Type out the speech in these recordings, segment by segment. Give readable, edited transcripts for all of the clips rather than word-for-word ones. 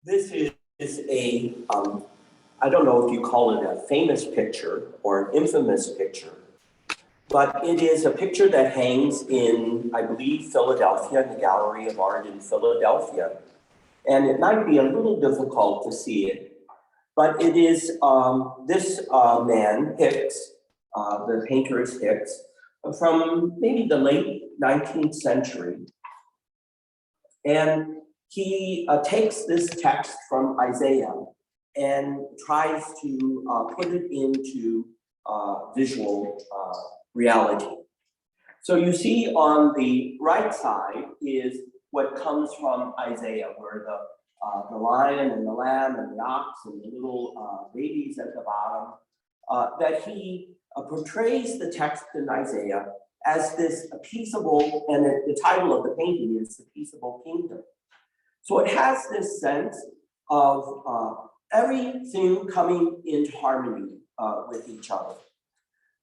This is I don't know if you call it a famous picture or an infamous picture, but it is a picture that hangs in, I believe, Philadelphia, in the Gallery of Art in Philadelphia. And it might be a little difficult to see it, but it is this man, Hicks, the painter is Hicks, from maybe the late 19th century. And he takes this text from Isaiah and tries to put it into visual reality. So you see on the right side is what comes from Isaiah, where the lion and the lamb and the ox and the little babies at the bottom, that he portrays the text in Isaiah as this peaceable, and the title of the painting is The Peaceable Kingdom. So it has this sense of everything coming into harmony with each other.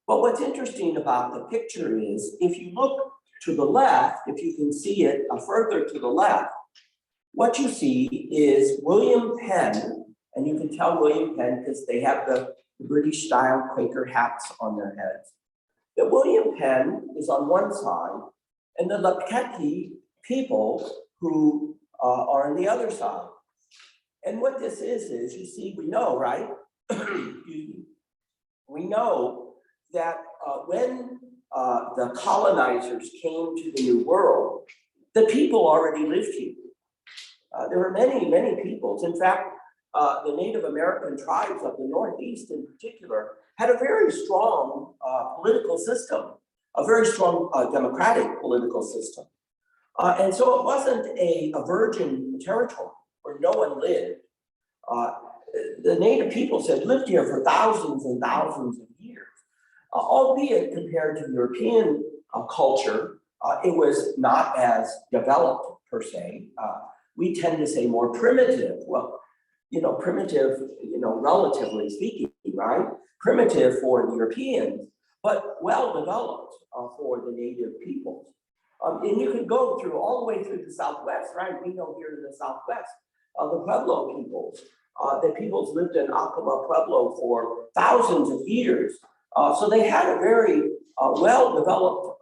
But what's interesting about the picture is, if you look to the left, if you can see it further to the left, what you see is William Penn, and you can tell William Penn because they have the British style Quaker hats on their heads. That William Penn is on one side, and the Lepketi people who are on the other side. And what this is you see, we know, right? We know that when the colonizers came to the New World, the people already lived here. There were many, many peoples. In fact, the Native American tribes of the Northeast in particular had a very strong political system, a very strong democratic political system. And so it wasn't a virgin territory where no one lived. The Native peoples had lived here for thousands and thousands of years, albeit compared to European culture, it was not as developed per se. We tend to say more primitive. Well, primitive, relatively speaking, right? Primitive for the Europeans, but well developed for the native peoples. And you can go through all the way through the Southwest, right? We know here in the Southwest, the Pueblo peoples. The peoples lived in Acoma Pueblo for thousands of years. So they had a very well-developed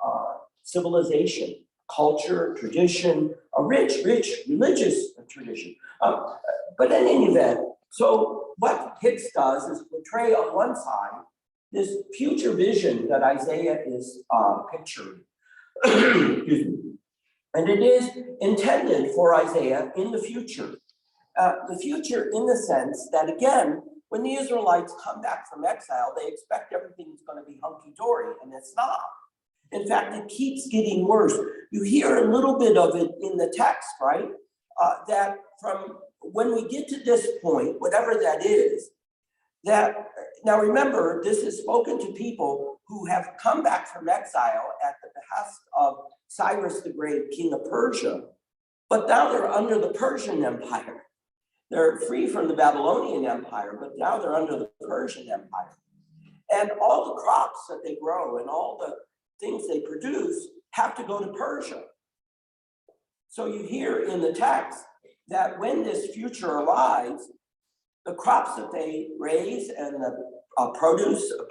civilization, culture, tradition, a rich religious tradition. But in any event, so what Hicks does is portray on one side this future vision that Isaiah is picturing. Excuse me. And it is intended for Isaiah in the future. The future in the sense that, again, when the Israelites come back from exile, they expect everything's going to be hunky-dory, and it's not. In fact, it keeps getting worse. You hear a little bit of it in the text, right? That from when we get to this point, whatever that is, that now remember, this is spoken to people who have come back from exile at the behest of Cyrus the Great, king of Persia, but now they're under the Persian Empire. They're free from the Babylonian Empire, but now they're under the Persian Empire. And all the crops that they grow and all the things they produce have to go to Persia. So you hear in the text that when this future arrives, the crops that they raise and the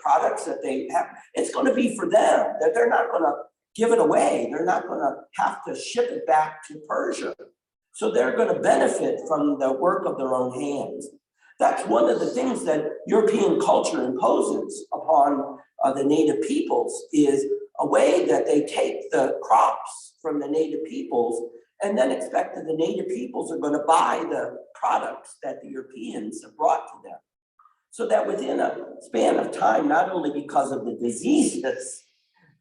products that they have, it's going to be for them, that they're not going to give it away. They're not going to have to ship it back to Persia. So they're going to benefit from the work of their own hands. That's one of the things that European culture imposes upon the native peoples, is a way that they take the crops from the native peoples and then expect that the native peoples are going to buy the products that the Europeans have brought to them. So that within a span of time, not only because of the diseases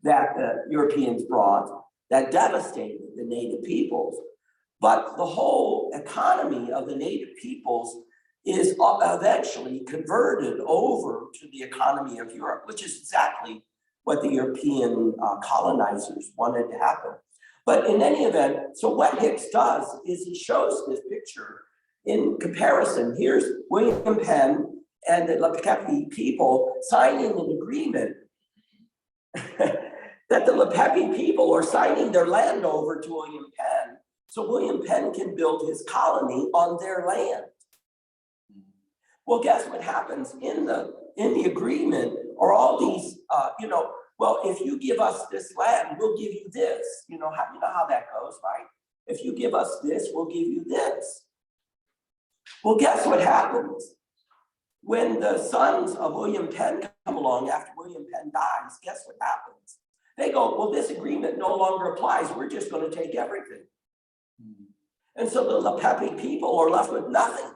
that the Europeans brought that devastated the native peoples, but the whole economy of the native peoples is eventually converted over to the economy of Europe, which is exactly what the European colonizers wanted to happen. But in any event, so what Hicks does is he shows this picture in comparison. Here's William Penn and the Lepketi people signing an agreement that the Lepketi people are signing their land over to William Penn, so William Penn can build his colony on their land. Well, guess what happens in the agreement are all these, well, if you give us this land, we'll give you this. You know how that goes, right? If you give us this, we'll give you this. Well, guess what happens? When the sons of William Penn come along after William Penn dies, guess what happens? They go, well, this agreement no longer applies. We're just going to take everything. And so the LaPepe people are left with nothing.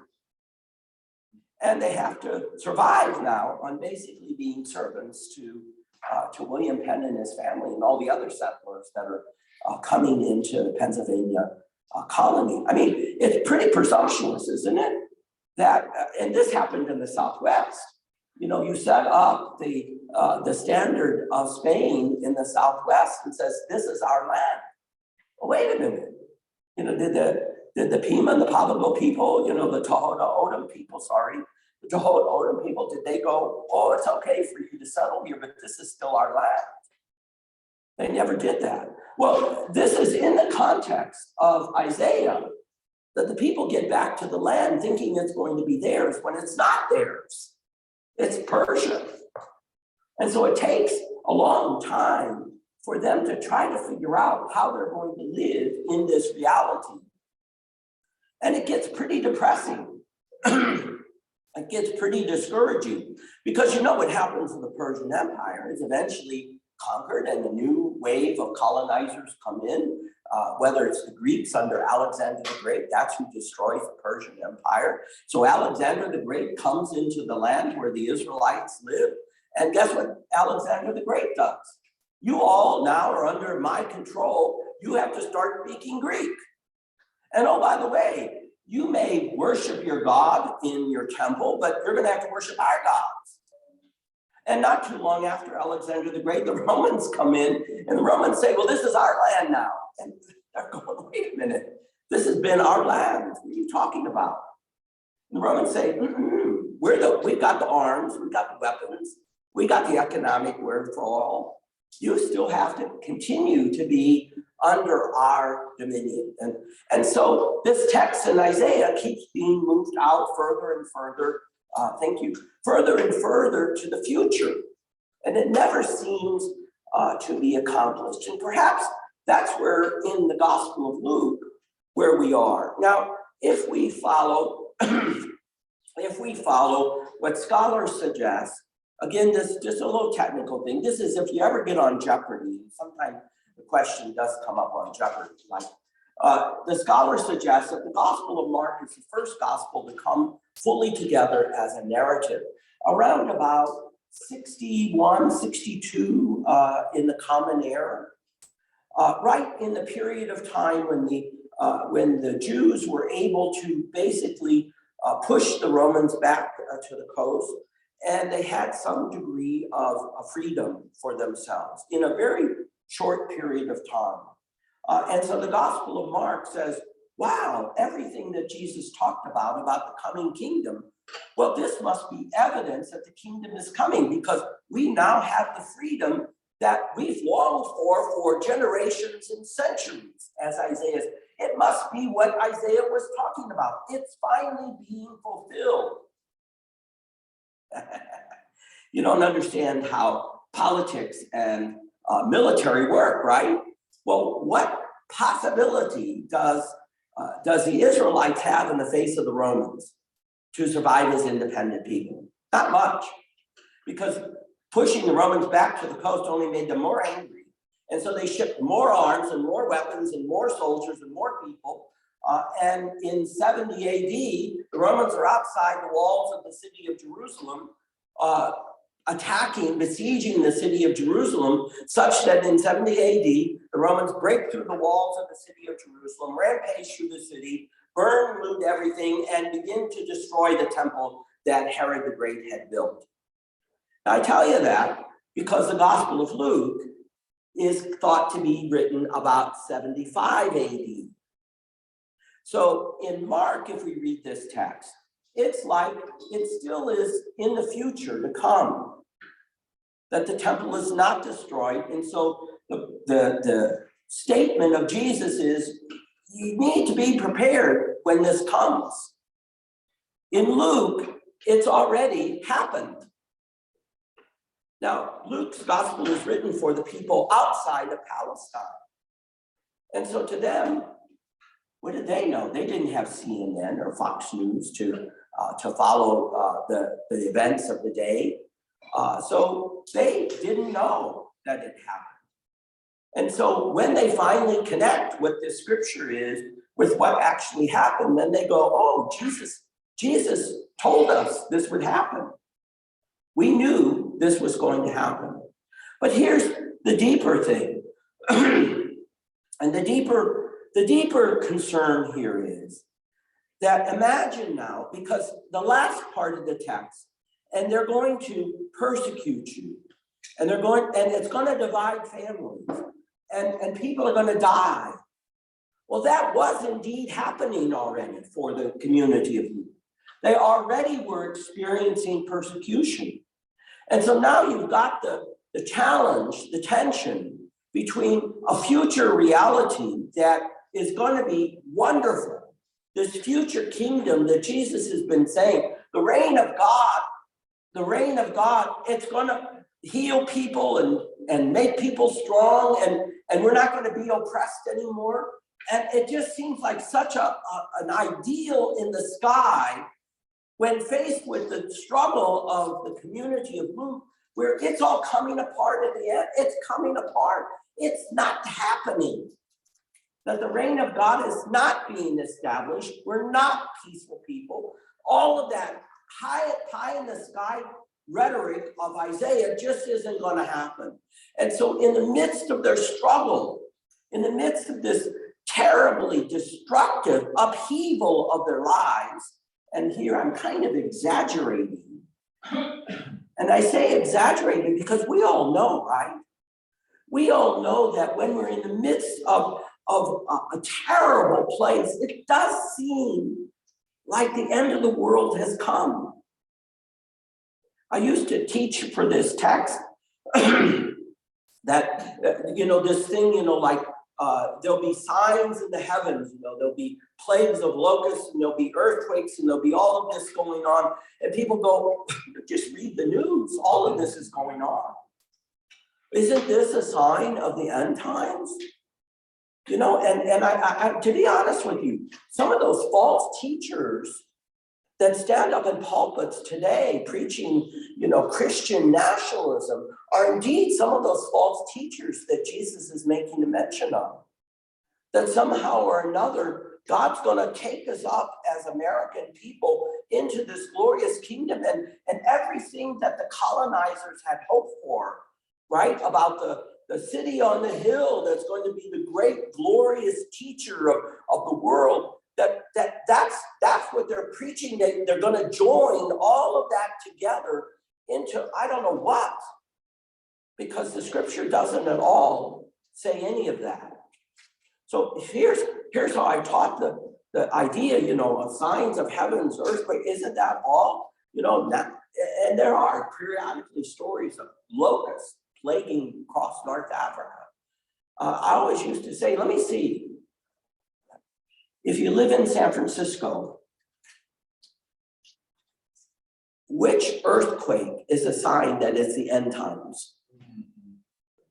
And they have to survive now on basically being servants to William Penn and his family and all the other settlers that are coming into the Pennsylvania colony. I mean, it's pretty presumptuous, isn't it? That, and this happened in the Southwest. You know, you set up the standard of Spain in the Southwest and says, this is our land. Well, wait a minute. You know, did the Pima and the Papago people, you know, the Tohono O'odham people, the Tohono O'odham people, did they go, oh, it's okay for you to settle here, but this is still our land? They never did that. Well, this is in the context of Isaiah, that the people get back to the land thinking it's going to be theirs when it's not theirs. It's Persia. And so it takes a long time for them to try to figure out how they're going to live in this reality. And it gets pretty depressing. It gets pretty discouraging because you know what happens in the Persian Empire is eventually conquered and a new wave of colonizers come in, whether it's the Greeks under Alexander the Great, that's who destroys the Persian Empire. So Alexander the Great comes into the land where the Israelites live. And guess what Alexander the Great does? You all now are under my control. You have to start speaking Greek. And oh, by the way, you may worship your God in your temple, but you're going to have to worship our gods. And not too long after Alexander the Great, the Romans come in and the Romans say, well, this is our land now. And they're going, wait a minute, this has been our land. What are you talking about? And the Romans say, we've got the arms, we've got the weapons, we got the economic wherewithal. You still have to continue to be under our dominion. And so this text in Isaiah keeps being moved out further and further, further and further to the future. And it never seems to be accomplished. And perhaps that's where in the Gospel of Luke, where we are. Now, if we follow what scholars suggest, again, this just a little technical thing. This is if you ever get on Jeopardy, sometimes the question does come up on Jeopardy. Like the scholars suggest that the Gospel of Mark is the first gospel to come fully together as a narrative around about 61, 62 in the Common Era, right in the period of time when the Jews were able to basically push the Romans back to the coast. And they had some degree of freedom for themselves in a very short period of time. And so the Gospel of Mark says, wow, everything that Jesus talked about the coming kingdom, well, this must be evidence that the kingdom is coming because we now have the freedom that we've longed for generations and centuries, as Isaiah says. It must be what Isaiah was talking about. It's finally being fulfilled. You don't understand how politics and military work, right? Well, what possibility does the Israelites have in the face of the Romans to survive as independent people? Not much, because pushing the Romans back to the coast only made them more angry. And so they shipped more arms and more weapons and more soldiers and more people. And in 70 AD, the Romans are outside the walls of the city of Jerusalem, besieging the city of Jerusalem, such that in 70 AD, the Romans break through the walls of the city of Jerusalem, rampage through the city, burn, loot everything, and begin to destroy the temple that Herod the Great had built. Now, I tell you that because the Gospel of Luke is thought to be written about 75 AD. So in Mark, if we read this text, it's like it still is in the future to come, that the temple is not destroyed. And so the statement of Jesus is, you need to be prepared when this comes. In Luke, It's already happened. Now, Luke's gospel is written for the people outside of Palestine. And so to them, what did they know? They didn't have CNN or Fox News to follow the events of the day. So they didn't know that it happened. And so when they finally connect what this scripture is with what actually happened, then they go, oh, Jesus told us this would happen. We knew this was going to happen. But here's the deeper thing. And the deeper concern here is that imagine now, because the last part of the text, and they're going to persecute you, and it's going to divide families, and people are going to die. Well, that was indeed happening already for the community of Luke. They already were experiencing persecution. And so now you've got the challenge, the tension between a future reality that is going to be wonderful, this future kingdom that Jesus has been saying, the reign of God, it's going to heal people and make people strong, and we're not going to be oppressed anymore. And it just seems like such an ideal in the sky when faced with the struggle of the community of Luke, where it's all coming apart at the end. It's coming apart. It's not happening. That the reign of God is not being established. We're not peaceful people. All of that high in the sky rhetoric of Isaiah just isn't going to happen. And so in the midst of their struggle, in the midst of this terribly destructive upheaval of their lives, and here I'm kind of exaggerating. And I say exaggerating because we all know, right? We all know that when we're in the midst of a terrible place, it does seem like the end of the world has come. I used to teach for this text that, this thing, like there'll be signs in the heavens, there'll be plagues of locusts, and there'll be earthquakes, and there'll be all of this going on. And people go, just read the news. All of this is going on. Isn't this a sign of the end times? And I to be honest with you, some of those false teachers that stand up in pulpits today preaching, Christian nationalism are indeed some of those false teachers that Jesus is making a mention of. That somehow or another, God's going to take us up as American people into this glorious kingdom, and everything that the colonizers had hoped for, right? About the city on the hill that's going to be the great glorious teacher of the world. That's what they're preaching. They're going to join all of that together into I don't know what, because the scripture doesn't at all say any of that. So here's how I taught the idea, of signs of heavens, earthquake. Isn't that all? And there are periodically stories of locusts plaguing across North Africa. I always used to say, let me see. If you live in San Francisco, which earthquake is a sign that it's the end times?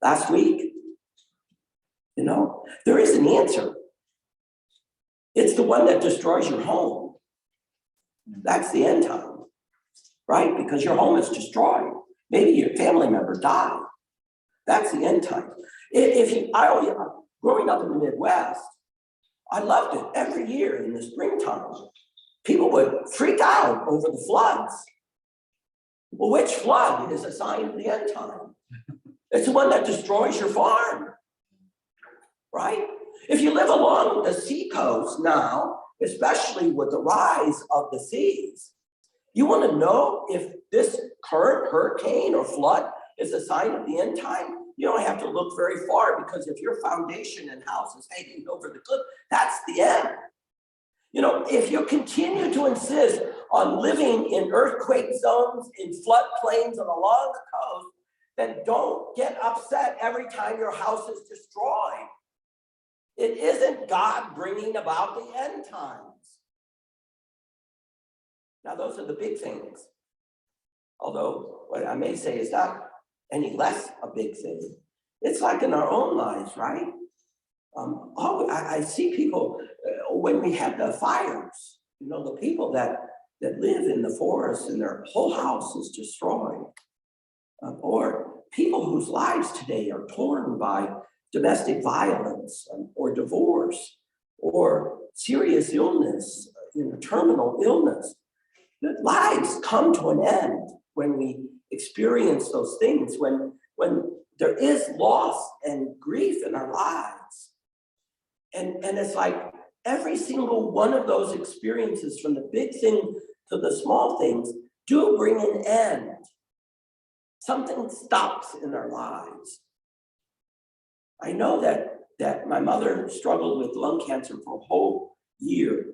Last week? There is an answer. It's the one that destroys your home. That's the end time, right? Because your home is destroyed. Maybe your family member died. That's the end time. Growing up in the Midwest, I loved it. Every year in the springtime, people would freak out over the floods. Well, which flood is a sign of the end time? It's the one that destroys your farm, right? If you live along the seacoast now, especially with the rise of the seas, you want to know if this current hurricane or flood is a sign of the end time? You don't have to look very far, because if your foundation and house is hanging over the cliff, that's the end. If you continue to insist on living in earthquake zones, in floodplains and along the coast, then don't get upset every time your house is destroyed. It isn't God bringing about the end times. Now, those are the big things. Although what I may say is not any less a big thing. It's like in our own lives, right? I see people when we have the fires, the people that live in the forest and their whole house is destroyed. Or people whose lives today are torn by domestic violence or divorce or serious illness, terminal illness. The lives come to an end when we experience those things, when there is loss and grief in our lives. And it's like every single one of those experiences, from the big thing to the small things, do bring an end. Something stops in our lives. I know that my mother struggled with lung cancer for a whole year.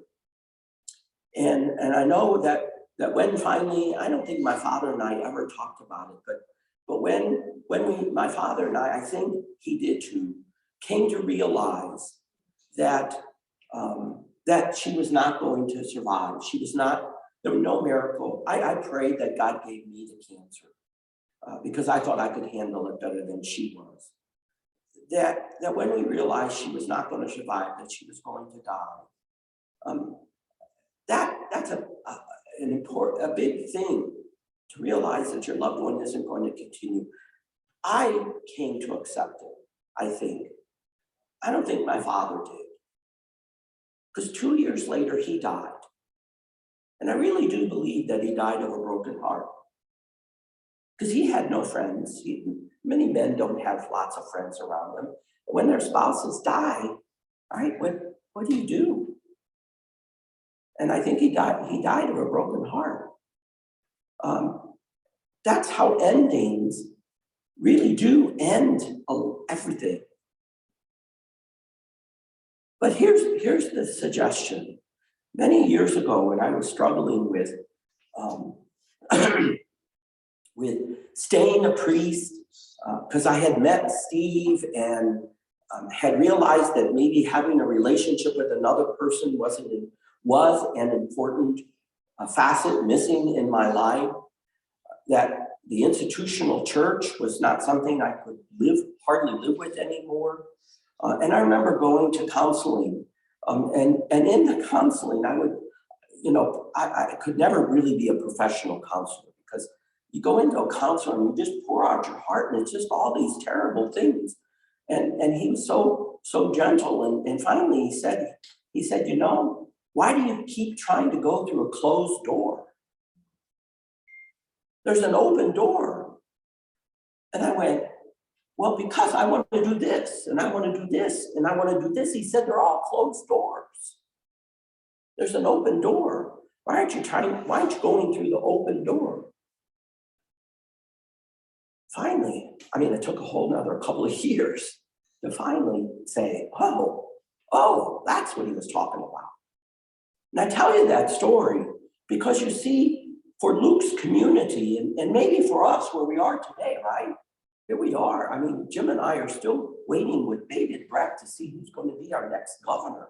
And I know that when finally, I don't think my father and I ever talked about it, but when my father and I think he did too, came to realize that that she was not going to survive. There was no miracle. I prayed that God gave me the cancer because I thought I could handle it better than she was. That when we realized she was not going to survive, that she was going to die, that's a big thing to realize that your loved one isn't going to continue. I came to accept it, I think. I don't think my father did. Because 2 years later, he died. And I really do believe that he died of a broken heart. Because he had no friends. Many men don't have lots of friends around them. When their spouses die, right, what do you do? And I think he died of a broken heart. That's how endings really do end everything. But here's the suggestion. Many years ago, when I was struggling with with staying a priest, because I had met Steve and had realized that maybe having a relationship with another person was an important facet missing in my life, that the institutional church was not something I could hardly live with anymore. And I remember going to counseling, and in the counseling, I would, I could never really be a professional counselor, because you go into a counselor and you just pour out your heart, and it's just all these terrible things. And he was so gentle, and finally he said, why do you keep trying to go through a closed door? There's an open door. And I went, well, because I want to do this, and I want to do this, and I want to do this. He said, they're all closed doors. There's an open door. Why aren't you going through the open door? Finally, it took a whole nother couple of years to finally say, oh, that's what he was talking about. And I tell you that story because you see, for Luke's community, and maybe for us where we are today, right? Here we are. Jim and I are still waiting with bated breath to see who's going to be our next governor.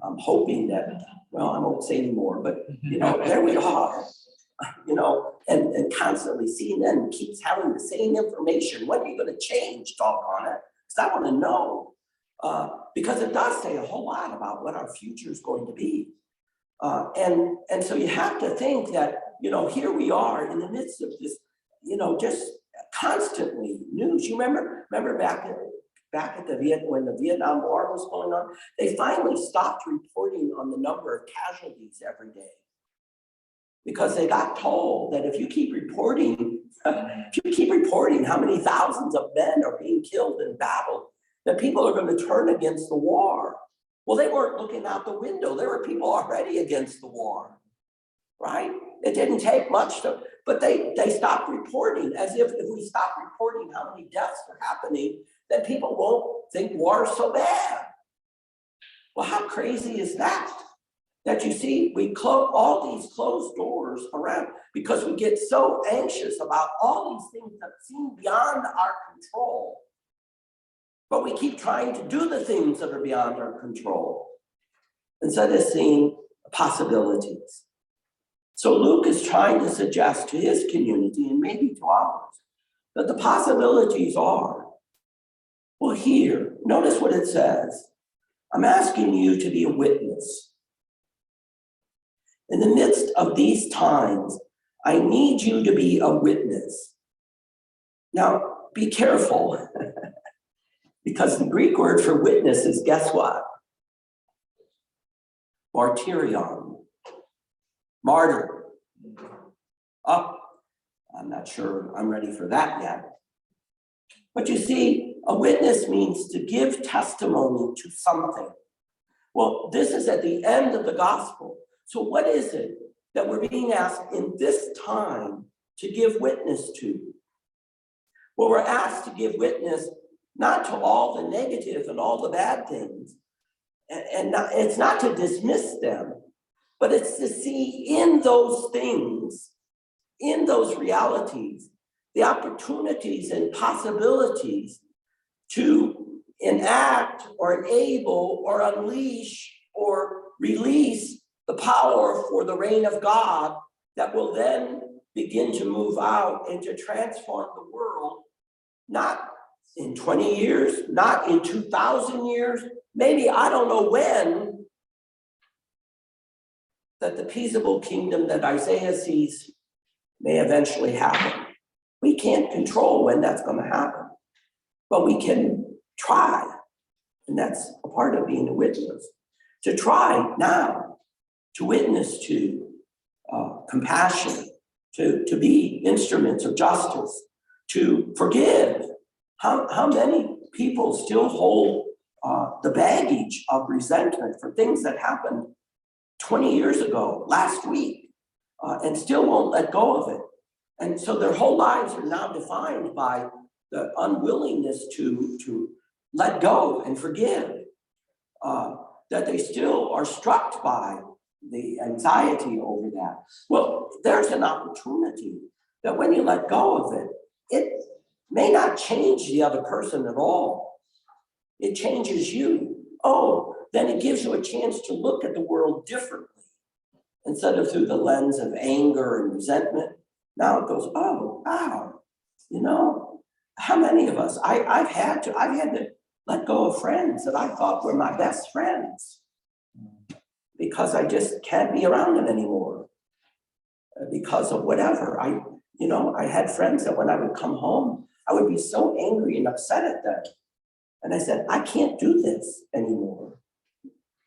I'm hoping that, well, I won't say anymore, but there we are. And constantly CNN keeps having the same information. When are you going to change, doggone it? Because I want to know. Because it does say a whole lot about what our future is going to be. And so you have to think that, here we are in the midst of this, just constantly news. You remember back at when the Vietnam War was going on, they finally stopped reporting on the number of casualties every day. Because they got told that if you keep reporting how many thousands of men are being killed in battle, that people are going to turn against the war. Well, they weren't looking out the window. There were people already against the war, right? It didn't take much but they stopped reporting, as if we stop reporting how many deaths are happening, then people won't think war is so bad. Well, how crazy is that? That you see, we close all these closed doors around because we get so anxious about all these things that seem beyond our control. But we keep trying to do the things that are beyond our control instead of seeing possibilities. So Luke is trying to suggest to his community, and maybe to ours, that the possibilities are, well, here, notice what it says. I'm asking you to be a witness. In the midst of these times, I need you to be a witness. Now, be careful, because the Greek word for witness is, guess what? Martyrion, martyr. Oh, I'm not sure I'm ready for that yet. But you see, a witness means to give testimony to something. Well, this is at the end of the gospel. So what is it that we're being asked in this time to give witness to? Well, we're asked to give witness not to all the negative and all the bad things, and it's not to dismiss them, but it's to see in those things, in those realities, the opportunities and possibilities to enact or enable or unleash or release the power for the reign of God that will then begin to move out and to transform the world, not in 20 years, not in 2,000 years, maybe I don't know when, that the peaceable kingdom that Isaiah sees may eventually happen. We can't control when that's going to happen, but we can try. And that's a part of being a witness. To try now, to witness to compassion, to be instruments of justice, to forgive. How many people still hold the baggage of resentment for things that happened 20 years ago, last week, and still won't let go of it? And so their whole lives are now defined by the unwillingness to let go and forgive, that they still are struck by the anxiety over that. Well, there's an opportunity that when you let go of it, it may not change the other person at all. It changes you. Oh, then it gives you a chance to look at the world differently. Instead of through the lens of anger and resentment, now it goes, oh, wow, you know, how many of us, I've had to let go of friends that I thought were my best friends because I just can't be around them anymore because of whatever. I had friends that when I would come home, I would be so angry and upset at them. And I said, I can't do this anymore.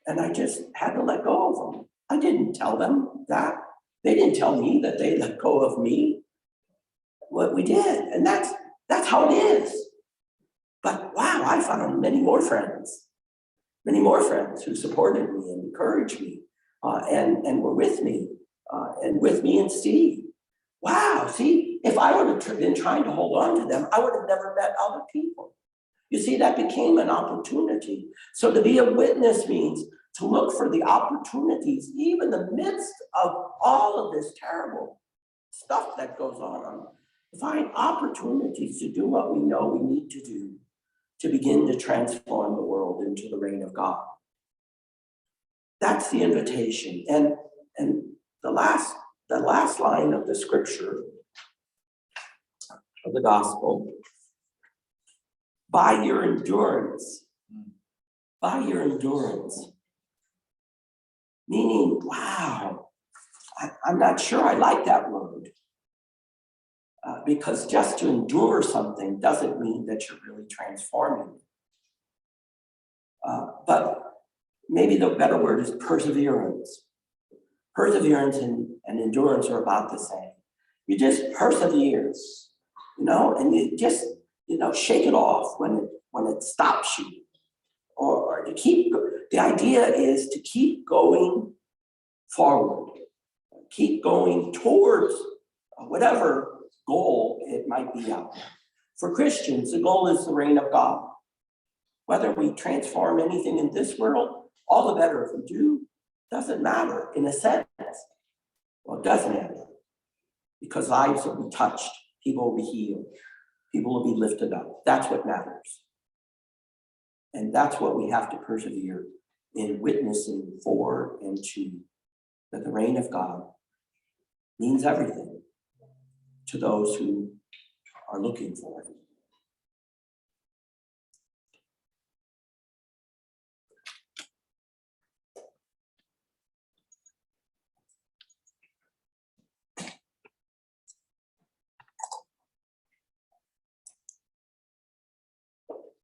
And I just had to let go of them. I didn't tell them that. They didn't tell me that they let go of me. What we did, and that's how it is. But wow, I found many more friends who supported me and encouraged me, and were with me, and Steve. Wow, see, if I would have been trying to hold on to them, I would have never met other people. You see, that became an opportunity. So to be a witness means to look for the opportunities, even in the midst of all of this terrible stuff that goes on, to find opportunities to do what we know we need to do to begin to transform the world into the reign of God. That's the invitation. And the last line of the scripture of the gospel, by your endurance, meaning, wow, I'm not sure I like that word. Because just to endure something doesn't mean that you're really transforming. But maybe the better word is perseverance. Perseverance and endurance are about the same. You just persevere, and you just, shake it off when it stops you. Or to keep, the idea is to keep going forward, keep going towards whatever goal it might be out there. For Christians, the goal is the reign of God. Whether we transform anything in this world, all the better. If we do, doesn't matter in a sense. Well, it does matter because lives will be touched, people will be healed, people will be lifted up. That's what matters. And that's what we have to persevere in witnessing for and to, that the reign of God means everything to those who are looking for it.